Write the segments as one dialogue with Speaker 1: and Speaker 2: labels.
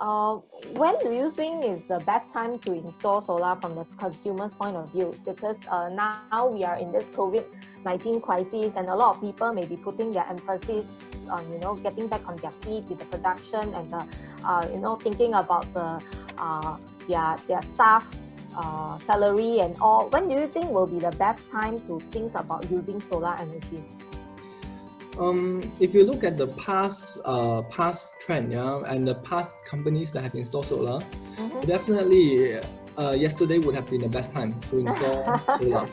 Speaker 1: uh, when do you think is the best time to install solar from the consumer's point of view? Because now we are in this COVID-19 crisis, and a lot of people may be putting their emphasis on getting back on their feet with the production and thinking about their staff salary and all. When do you think will be the best time to think about using solar energy?
Speaker 2: If you look at the past trend, and the past companies that have installed solar, definitely yesterday would have been the best time to install solar.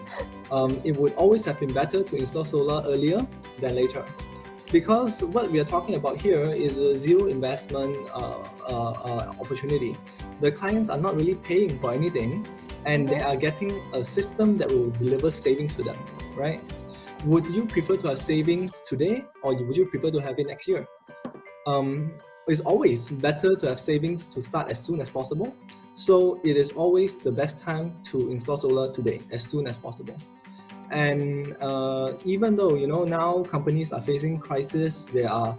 Speaker 2: It would always have been better to install solar earlier than later, because what we are talking about here is a zero investment opportunity. The clients are not really paying for anything, and they are getting a system that will deliver savings to them, right? Would you prefer to have savings today, or would you prefer to have it next year? It's always better to have savings to start as soon as possible. So it is always the best time to install solar today, as soon as possible. And even though now companies are facing crisis, they are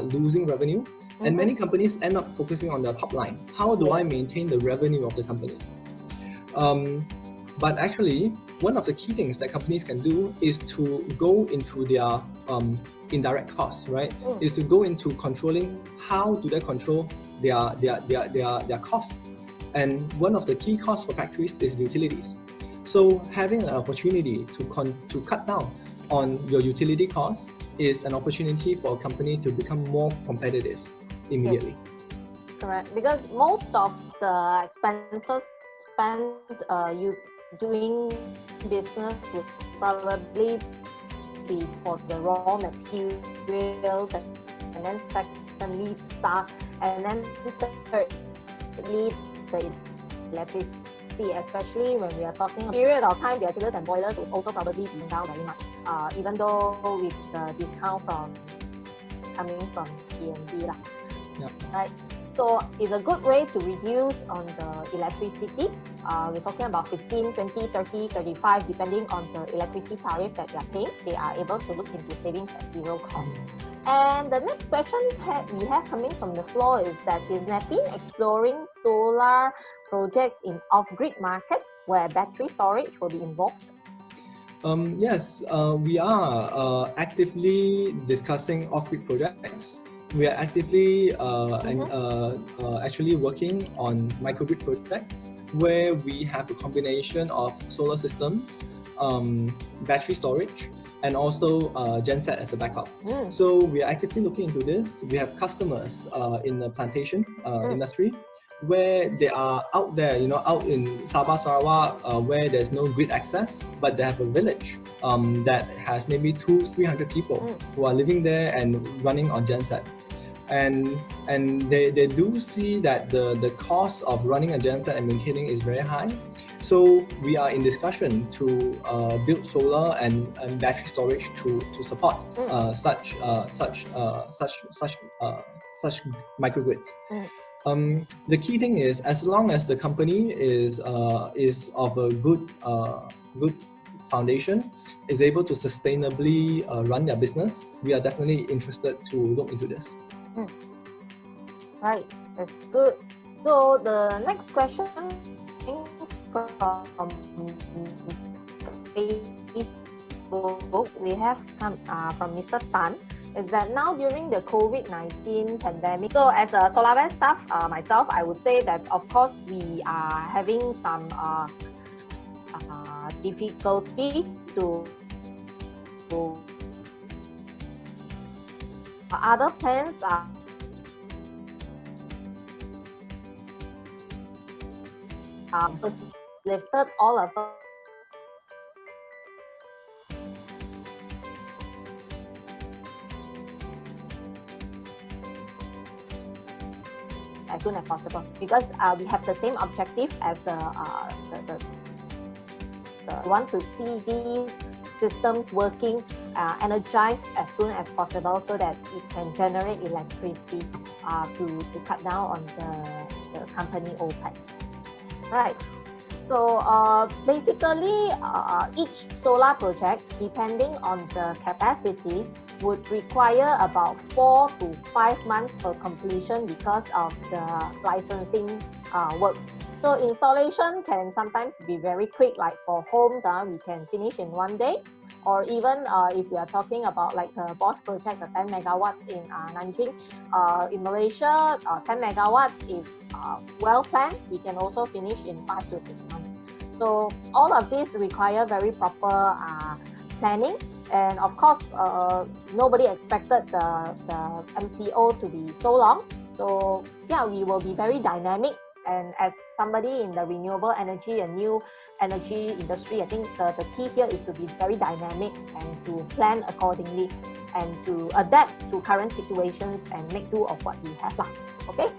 Speaker 2: losing revenue, and many companies end up focusing on their top line. How do I maintain the revenue of the company? But actually, one of the key things that companies can do is to go into their indirect costs, right? Is to go into controlling how do they control their costs. And one of the key costs for factories is utilities. So having an opportunity to cut down on your utility costs is an opportunity for a company to become more competitive immediately.
Speaker 1: Correct, because most of the expenses spent doing business would probably be for the raw materials, and then secondly staff, and then thirdly the electricity, especially when we are talking a period of time, the chillers and boilers would also probably be down very much, even though with the discount coming from PNB. Right? So it's a good way to reduce on the electricity. We're talking about 15, 20, 30, 35, depending on the electricity tariff that they're paying. They are able to look into savings at zero cost. And the next question we have coming from the floor is that is NEFIN exploring solar projects in off-grid markets where battery storage will be involved?
Speaker 2: Yes, we are actively discussing off-grid projects. We are actively actually working on microgrid projects where we have a combination of solar systems, battery storage, and also genset as a backup. So we are actively looking into this. We have customers in the plantation industry where they are out there, out in Sabah, Sarawak, where there's no grid access, but they have a village that has maybe 200-300 people who are living there and running on genset. And they do see that the cost of running a genset and maintaining is very high. So we are in discussion to build solar and battery storage to support such microgrids. The key thing is, as long as the company is of a good foundation, is able to sustainably run their business, we are definitely interested to look into this.
Speaker 1: Right, that's good. So the next question from Facebook we have come from Mr. Tan, is that now during the COVID-19 pandemic, so as a SolarWare staff, myself, I would say that of course we are having some difficulty to other plans are lifted all of us as soon as possible, because we have the same objective as the want to see these systems working energized as soon as possible, so that it can generate electricity to cut down on the company OPEX. Right. So basically, each solar project, depending on the capacity, would require about 4 to 5 months for completion because of the licensing works. So installation can sometimes be very quick, like for homes, we can finish in 1 day. Or even if we are talking about like the Bosch project, the 10 megawatts in Nanjing, in Malaysia, 10 megawatts is well planned. We can also finish in 5 to 6 months. So all of this require very proper planning. And of course, nobody expected the MCO to be so long. So yeah, we will be very dynamic. And as somebody in the renewable energy and new energy industry, I think the key here is to be very dynamic and to plan accordingly and to adapt to current situations and make do of what we have. Okay.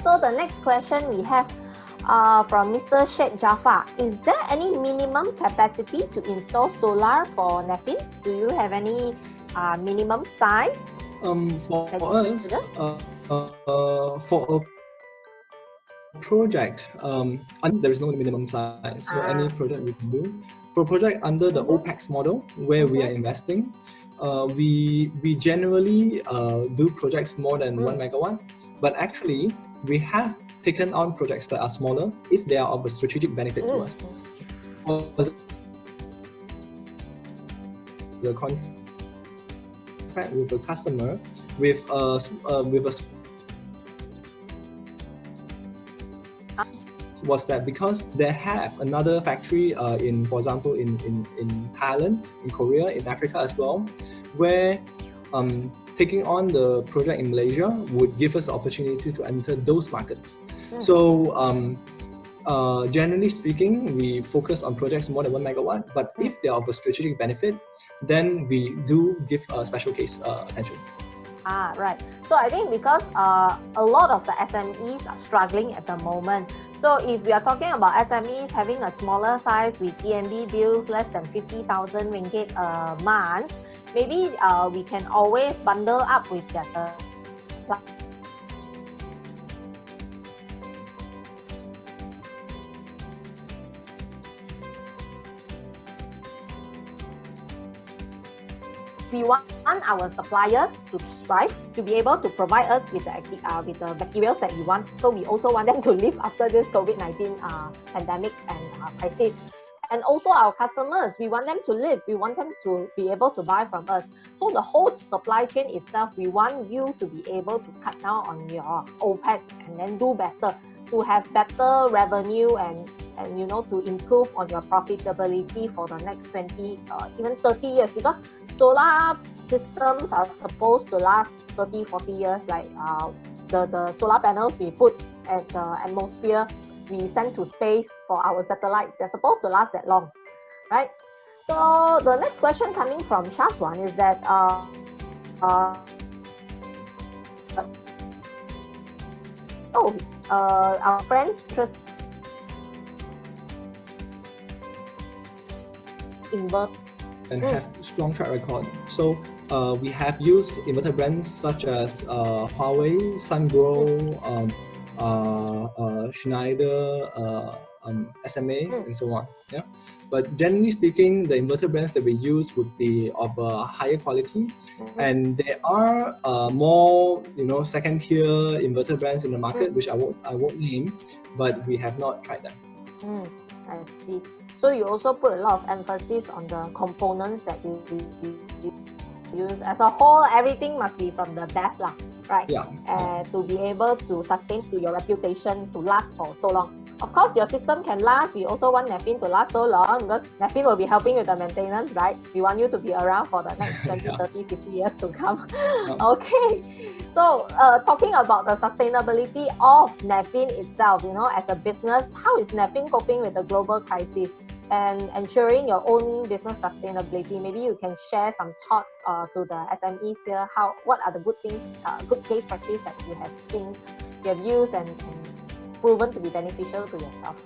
Speaker 1: So the next question we have from Mr. Sheikh Jafar. Is there any minimum capacity to install solar for NEFIN? Do you have any minimum size?
Speaker 2: For us, for a project, there is no minimum size. So any project we can do. For a project under the OPEX model, where we are investing, we generally do projects more than 1 megawatt. But actually, we have taken on projects that are smaller if they are of a strategic benefit to us. For the contract with the customer, with a was that because they have another factory in, for example, in Thailand, in Korea, in Africa as well, where taking on the project in Malaysia would give us the opportunity to enter those markets. So generally speaking, we focus on projects more than 1 megawatt, but if they are of a strategic benefit, then we do give a special case attention.
Speaker 1: Right. So I think because a lot of the SMEs are struggling at the moment. So if we are talking about SMEs having a smaller size with EMB bills less than 50,000 ringgit a month, maybe we can always bundle up with that. We want our suppliers to strive to be able to provide us with the materials that we want. So we also want them to live after this COVID-19 pandemic and crisis. And also our customers, we want them to live. We want them to be able to buy from us. So the whole supply chain itself, we want you to be able to cut down on your OPEX and then do better, to have better revenue and you know, to improve on your profitability for the next 20, even 30 years, because solar systems are supposed to last 30, 40 years, like the solar panels we put at the atmosphere, we send to space for our satellites, they're supposed to last that long, right? So the next question coming from Shaswan is that our friend trust inverter
Speaker 2: and have strong track record. So we have used inverter brands such as Huawei, Sungrow, Schneider, SMA, and so on. Yeah, but generally speaking, the inverter brands that we use would be of a higher quality, and there are more, you know, second-tier inverter brands in the market, which I won't name, but we have not tried them.
Speaker 1: I see. So you also put a lot of emphasis on the components that you use. As a whole, everything must be from the best, right?
Speaker 2: Yeah.
Speaker 1: To be able to sustain to your reputation to last for so long. Of course, your system can last. We also want NEFIN to last so long because NEFIN will be helping with the maintenance, right? We want you to be around for the next 20, 30, 50 years to come. Okay. So talking about the sustainability of NEFIN itself, you know, as a business, how is NEFIN coping with the global crisis and ensuring your own business sustainability? Maybe you can share some thoughts to the SMEs here. What are the good things, good case practice that you have seen, you have used and proven to be beneficial to yourself?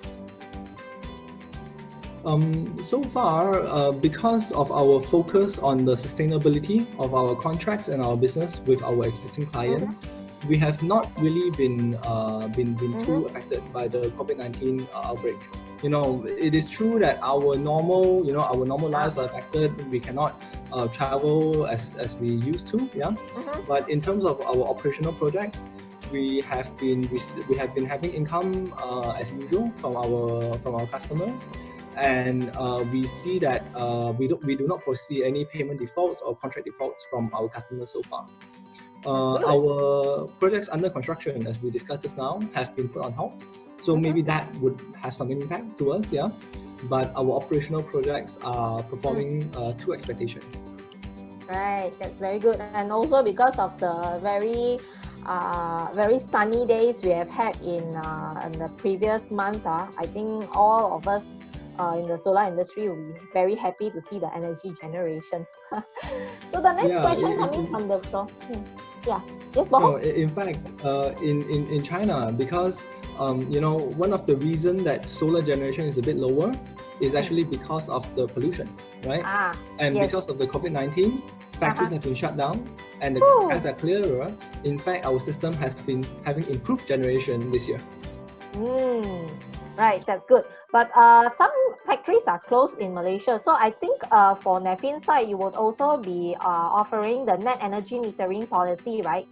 Speaker 2: So far, because of our focus on the sustainability of our contracts and our business with our existing clients, we have not really been too affected by the COVID-19 outbreak. it is true that our normal lives are affected. We cannot travel as we used to, But in terms of our operational projects, we have been having income as usual from our customers, and we see that we do not foresee any payment defaults or contract defaults from our customers so far. Our projects under construction, as we discussed just now, have been put on hold. So maybe that would have some impact to us, But our operational projects are performing to expectation.
Speaker 1: Right, that's very good. And also because of the very sunny days we have had in the previous month, I think all of us in the solar industry will be very happy to see the energy generation. So the next question coming from the floor. Yes, Bob?
Speaker 2: No, in fact, in China, because one of the reasons that solar generation is a bit lower is actually because of the pollution, right? And because of the COVID-19, factories have been shut down and the skies are clearer. In fact, our system has been having improved generation this year.
Speaker 1: Right, that's good. But some factories are closed in Malaysia. So I think for NEFIN side, you would also be offering the net energy metering policy, right?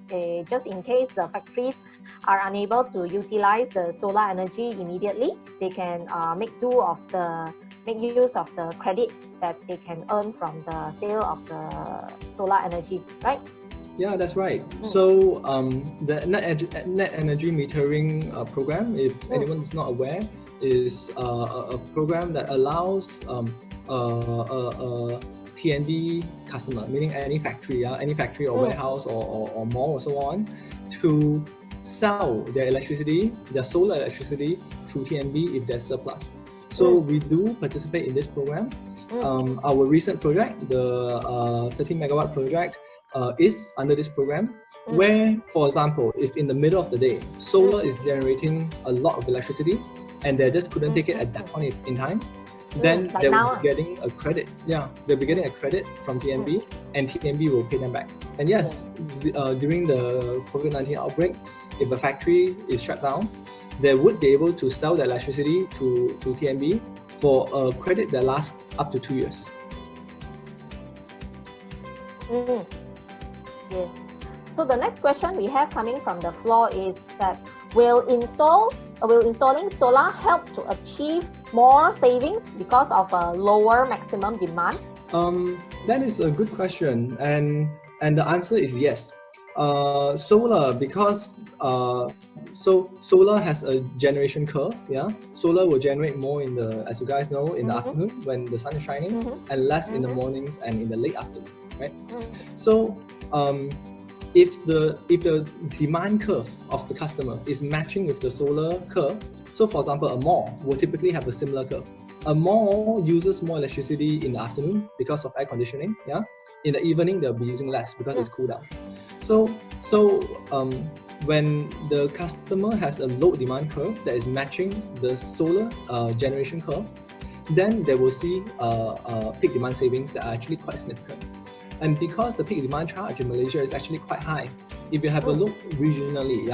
Speaker 1: Just in case the factories are unable to utilize the solar energy immediately, they can make use of the credit that they can earn from the sale of the solar energy, right?
Speaker 2: Yeah, that's right. So the net energy metering program, if anyone is not aware, is a program that allows TNB customer, meaning any factory or warehouse or mall or so on, to sell their solar electricity to TNB if there's surplus. So we do participate in this program. Our recent project, the 13 megawatt project, is under this program, where, for example, if in the middle of the day, solar is generating a lot of electricity and they just couldn't take it at that point in time, then they will be getting a credit. They'll be getting a credit from TNB and TNB will pay them back. And yes, during the COVID-19 outbreak, if a factory is shut down, they would be able to sell the electricity to TNB for a credit that lasts up to 2 years.
Speaker 1: Yes. So the next question we have coming from the floor is that will installing solar help to achieve more savings because of a lower maximum demand?
Speaker 2: That is a good question, and the answer is yes. Solar, because solar has a generation curve. Solar will generate more as you guys know, in the afternoon when the sun is shining, and less in the mornings and in the late afternoon, right? So if the demand curve of the customer is matching with the solar curve, so for example, a mall will typically have a similar curve. A mall uses more electricity in the afternoon because of air conditioning. In the evening, they'll be using less because it's cool down. So when the customer has a low demand curve that is matching the solar generation curve, then they will see peak demand savings that are actually quite significant. And because the peak demand charge in Malaysia is actually quite high, if you have a look regionally,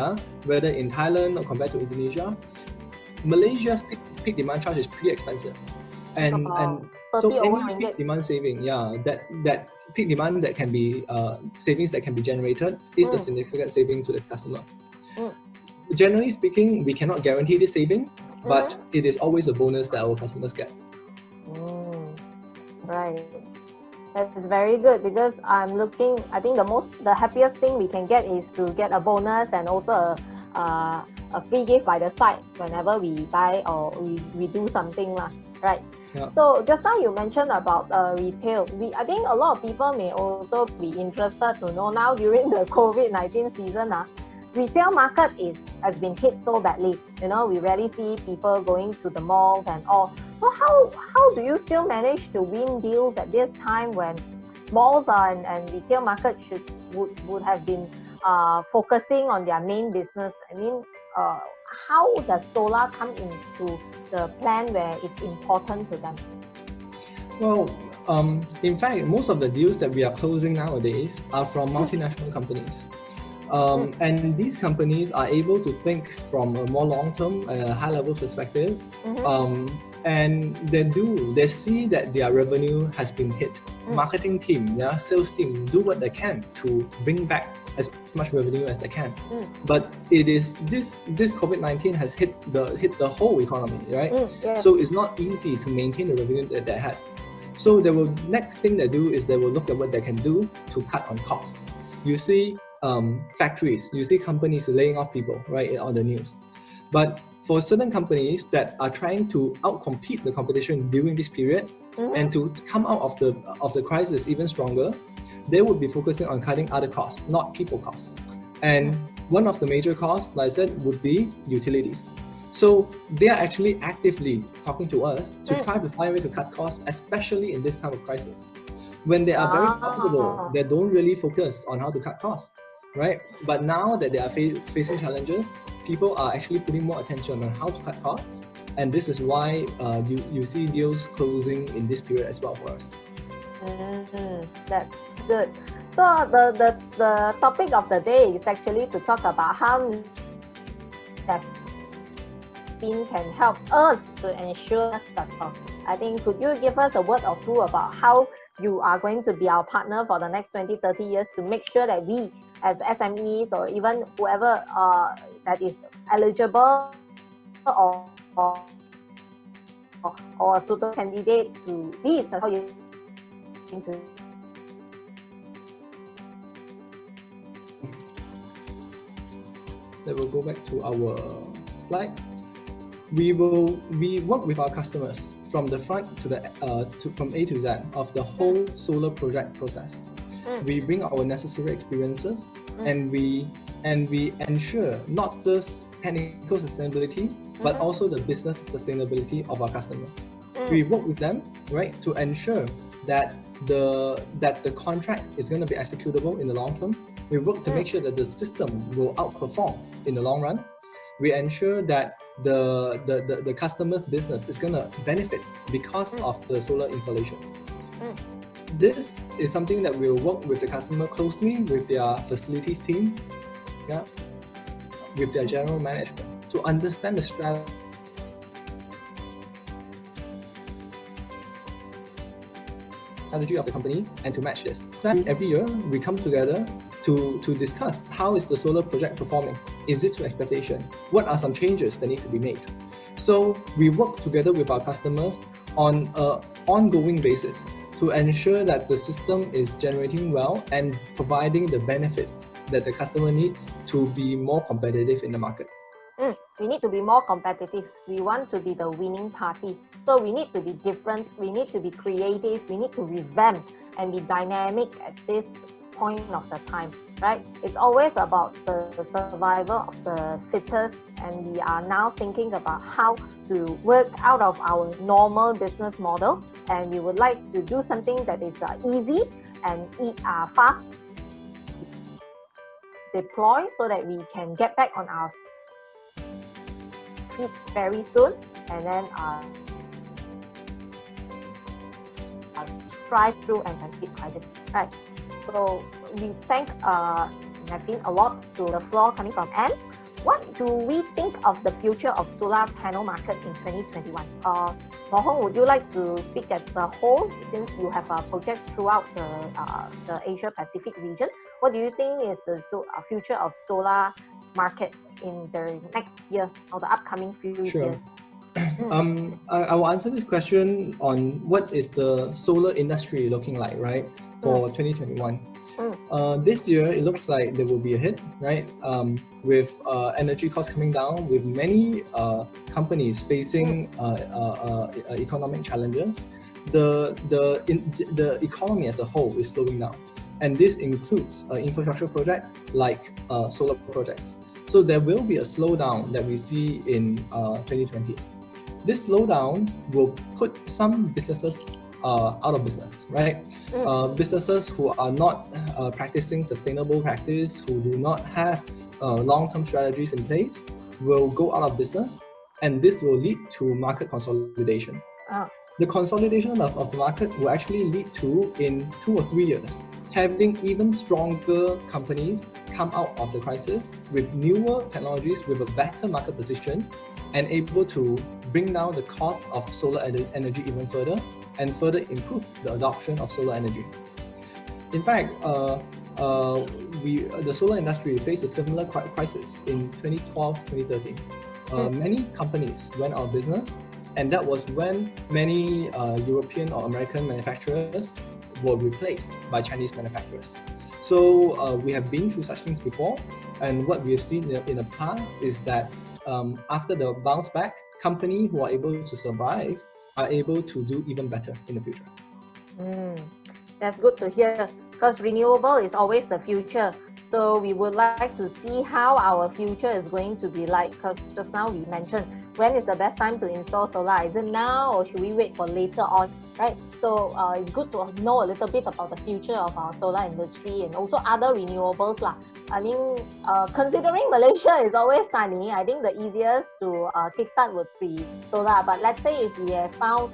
Speaker 2: whether in Thailand or compared to Indonesia, Malaysia's peak demand charge is pretty expensive. And so any peak demand saving, that peak demand that can be savings that can be generated is a significant saving to the customer. Generally speaking, we cannot guarantee this saving, but it is always a bonus that our customers get.
Speaker 1: Right. That's very good, because I think the happiest thing we can get is to get a bonus and also a free gift by the side whenever we buy or we do something, right? So just now you mentioned about retail. I think a lot of people may also be interested to know, now during the COVID-19 season, retail market has been hit so badly. We rarely see people going to the malls and all. So how do you still manage to win deals at this time when malls and retail market would have been focusing on their main business? I mean, how does solar come into the plan where it's important to them?
Speaker 2: Well, in fact, most of the deals that we are closing nowadays are from multinational companies. And these companies are able to think from a more long-term, high-level perspective, and they see that their revenue has been hit. Marketing team, sales team do what they can to bring back as much revenue as they can. But it is this COVID-19 has hit the whole economy, right? So it's not easy to maintain the revenue that they had. So next thing they do is they will look at what they can do to cut on costs. You see factories, you see companies laying off people, right, on the news. But for certain companies that are trying to outcompete the competition during this period and to come out of the crisis even stronger, they would be focusing on cutting other costs, not people costs. And one of the major costs, like I said, would be utilities. So they are actually actively talking to us to try to find a way to cut costs, especially in this time of crisis. When they are very profitable, they don't really focus on how to cut costs, right? But now that they are facing challenges, people are actually putting more attention on how to cut costs. And this is why you see deals closing in this period as well for us.
Speaker 1: That's good. So the topic of the day is actually to talk about how NEFIN can help us to ensure success. I think, could you give us a word or two about how you are going to be our partner for the next 20-30 years to make sure that we as SMEs or even whoever that is eligible or a suitable candidate to be successful into
Speaker 2: Then we'll go back to our slide. We work with our customers from the front to the from A to Z of the whole solar project process. We bring our necessary experiences and we ensure not just technical sustainability but also the business sustainability of our customers. We work with them, right, to ensure that the contract is going to be executable in the long term. We work to make sure that the system will outperform in the long run. We ensure that the customer's business is going to benefit because of the solar installation. This is something that we'll work with the customer closely with their facilities team, with their general management to understand the strategy of the company and to match this. Then every year we come together to discuss how is the solar project performing. Is it to expectation? What are some changes that need to be made? So we work together with our customers on an ongoing basis to ensure that the system is generating well and providing the benefits that the customer needs to be more competitive in the market.
Speaker 1: We need to be more competitive. We want to be the winning party. So we need to be different. We need to be creative. We need to revamp and be dynamic at this point of the time, right? It's always about the survival of the fittest, and we are now thinking about how to work out of our normal business model, and we would like to do something that is easy and fast deploy so that we can get back on our feet very soon and then strive through and compete crisis, right? So we thank NEFIN a lot to the floor coming from Anne. What do we think of the future of solar panel market in 2021? Mo Hong, would you like to speak as a whole since you have projects throughout the Asia Pacific region? What do you think is the future of solar market in the next year or the upcoming few years?
Speaker 2: I will answer this question on what is the solar industry looking like, right, for 2021. This year, it looks like there will be a hit, right, with energy costs coming down, with many companies facing economic challenges. The economy as a whole is slowing down, and this includes infrastructure projects like solar projects. So there will be a slowdown that we see in 2020. This slowdown will put some businesses out of business, right? Businesses who are not practicing sustainable practice, who do not have long-term strategies in place, will go out of business, and this will lead to market consolidation. The consolidation of the market will actually lead to, in 2 or 3 years, having even stronger companies come out of the crisis with newer technologies, with a better market position, and able to bring down the cost of solar energy even further and further improve the adoption of solar energy. In fact, the solar industry faced a similar crisis in 2012-2013. Many companies went out of business, and that was when many European or American manufacturers were replaced by Chinese manufacturers. So we have been through such things before, and what we have seen in the past is that after the bounce back, companies who are able to survive are able to do even better in the future.
Speaker 1: That's good to hear, because renewable is always the future. So we would like to see how our future is going to be like, because just now we mentioned, when is the best time to install solar? Is it now, or should we wait for later on, right? So it's good to know a little bit about the future of our solar industry and also other renewables lah. I mean, considering Malaysia is always sunny, I think the easiest to kickstart would be solar. But let's say if we have found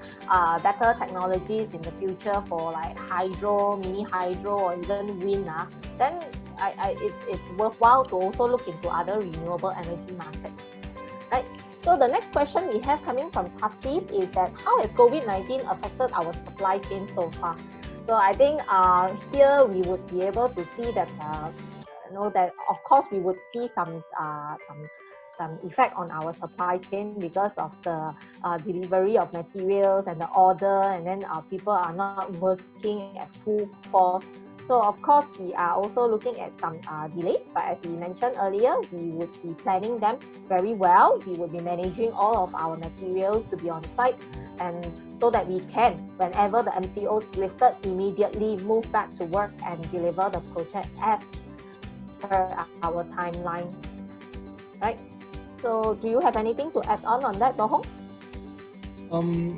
Speaker 1: better technologies in the future for like hydro, mini hydro, or even wind, then it's worthwhile to also look into other renewable energy markets, right? So the next question we have coming from Tasif is that how has COVID-19 affected our supply chain so far? So I think here we would be able to see that that of course we would see some effect on our supply chain because of the delivery of materials and the order, and then people are not working at full force. So of course we are also looking at some delays, but as we mentioned earlier, we would be planning them very well. We would be managing all of our materials to be on site, and so that we can, whenever the MCO is lifted, immediately move back to work and deliver the project as per our timeline, right? So do you have anything to add on that, Bohong?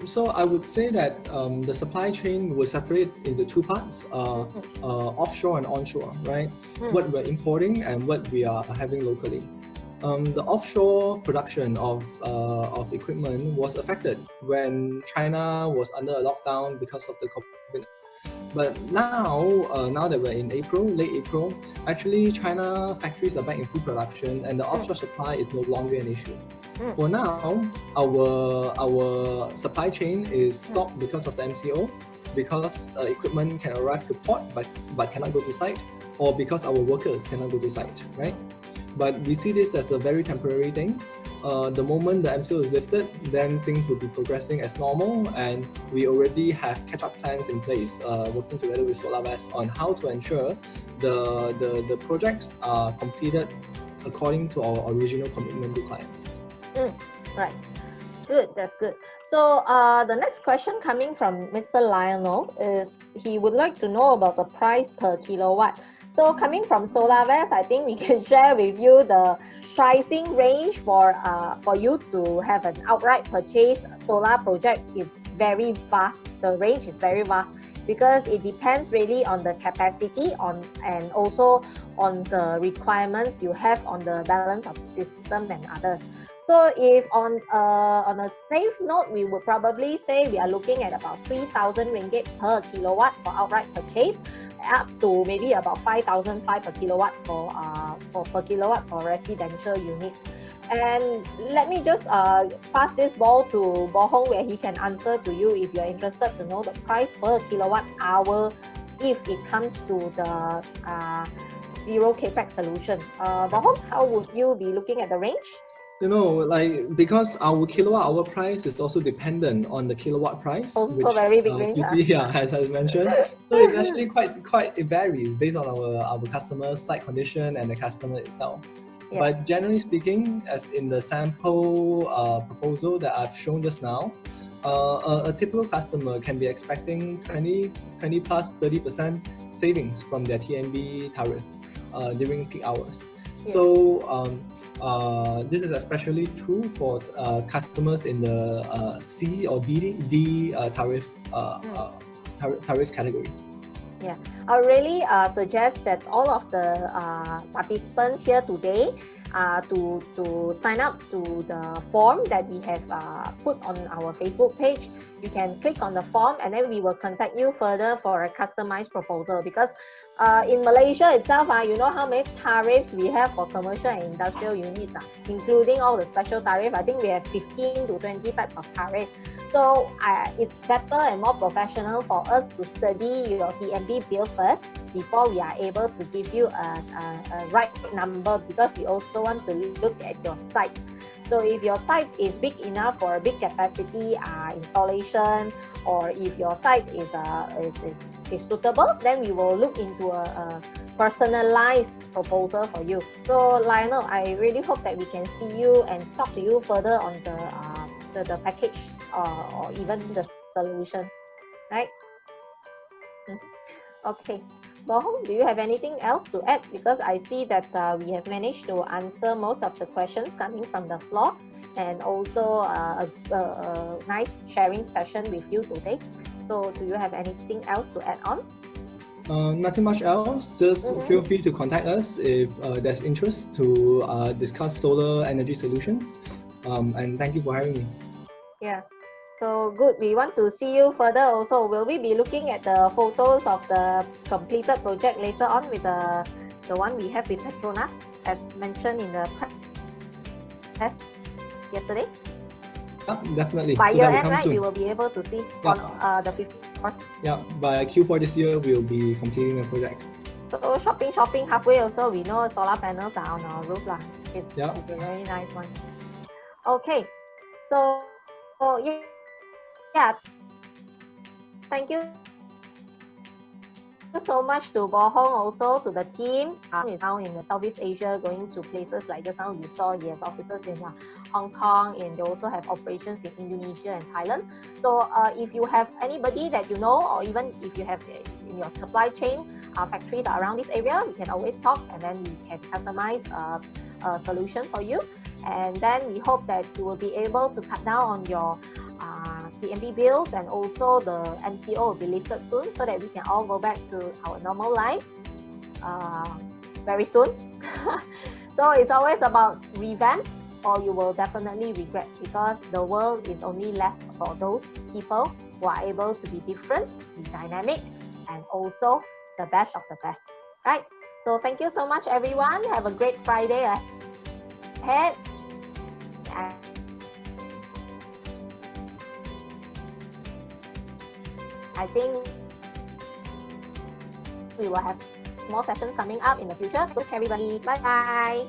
Speaker 2: So I would say that the supply chain will separate into two parts, offshore and onshore, right? What we're importing and what we are having locally. The offshore production of equipment was affected when China was under a lockdown because of the COVID. But now that we're in late April, actually China factories are back in full production, and the offshore supply is no longer an issue. For now, our supply chain is stopped because of the MCO, because equipment can arrive to port but cannot go to site, or because our workers cannot go to site, right? But we see this as a very temporary thing. The moment the MCO is lifted, then things will be progressing as normal, and we already have catch-up plans in place, working together with SolarWest on how to ensure the projects are completed according to our original commitment to clients.
Speaker 1: Right. Good, that's good. So the next question coming from Mr. Lionel is he would like to know about the price per kilowatt. So coming from SolarWest, I think we can share with you the pricing range for you to have an outright purchase solar project is very vast. The range is very vast because it depends really on the capacity and also on the requirements you have on the balance of the system and others. So if on a safe note, we would probably say we are looking at about 3,000 ringgit per kilowatt for outright purchase, up to maybe about 5,500 per kilowatt for residential units. And let me just pass this ball to Bohong, where he can answer to you if you're interested to know the price per kilowatt hour if it comes to the zero capex solution. Bohong, how would you be looking at the range?
Speaker 2: You know, because our kilowatt hour price is also dependent on the kilowatt price,
Speaker 1: also very big range.
Speaker 2: You see, yeah, as I mentioned, so it's actually quite it varies based on our customer's site condition and the customer itself. Yeah. But generally speaking, as in the sample proposal that I've shown just now, a typical customer can be expecting 20 plus 30% savings from their TNB tariff during peak hours. Yeah. So this is especially true for customers in the C or D tariff category.
Speaker 1: Yeah, I really suggest that all of the participants here today to sign up to the form that we have put on our Facebook page. You can click on the form and then we will contact you further for a customized proposal, because in Malaysia itself, you know how many tariffs we have for commercial and industrial units, including all the special tariff. I think we have 15 to 20 types of tariff. So it's better and more professional for us to study your TMB bill first before we are able to give you a right number, because we also want to look at your site. So if your site is big enough for a big capacity installation, or if your site is suitable, then we will look into a personalized proposal for you. So Lionel, I really hope that we can see you and talk to you further on the package or even the solution, right? Okay. Bohong, do you have anything else to add? Because I see that we have managed to answer most of the questions coming from the floor, and also a nice sharing session with you today. So do you have anything else to add on?
Speaker 2: Nothing much else. Just feel free to contact us if there's interest to discuss solar energy solutions. And thank you for having me.
Speaker 1: Yeah. So good. We want to see you further also. Will we be looking at the photos of the completed project later on with the one we have with Petronas, as mentioned in the press yesterday?
Speaker 2: Definitely.
Speaker 1: By
Speaker 2: so
Speaker 1: year
Speaker 2: that will
Speaker 1: end,
Speaker 2: come
Speaker 1: right?
Speaker 2: soon.
Speaker 1: We will be able to see on the 54th.
Speaker 2: Yeah, by Q4 this year, we'll be completing the project.
Speaker 1: So shopping halfway also, we know solar panels are on our roof lah. It's a very nice one. Okay. So yeah. Thank you so much to Bohong, also to the team. Is now in the Southeast Asia, going to places like just now you saw, they have offices in Hong Kong, and they also have operations in Indonesia and Thailand. So if you have anybody that you know, or even if you have in your supply chain factories around this area, we can always talk, and then we can customize a solution for you. And then we hope that you will be able to cut down on your TMB bills, and also the MCO will be lifted soon, so that we can all go back to our normal life very soon. So it's always about revamp, or you will definitely regret, because the world is only left for those people who are able to be different, be dynamic, and also the best of the best, right? So thank you so much, everyone. Have a great Friday ahead. And I think we will have more sessions coming up in the future. So everybody, bye bye.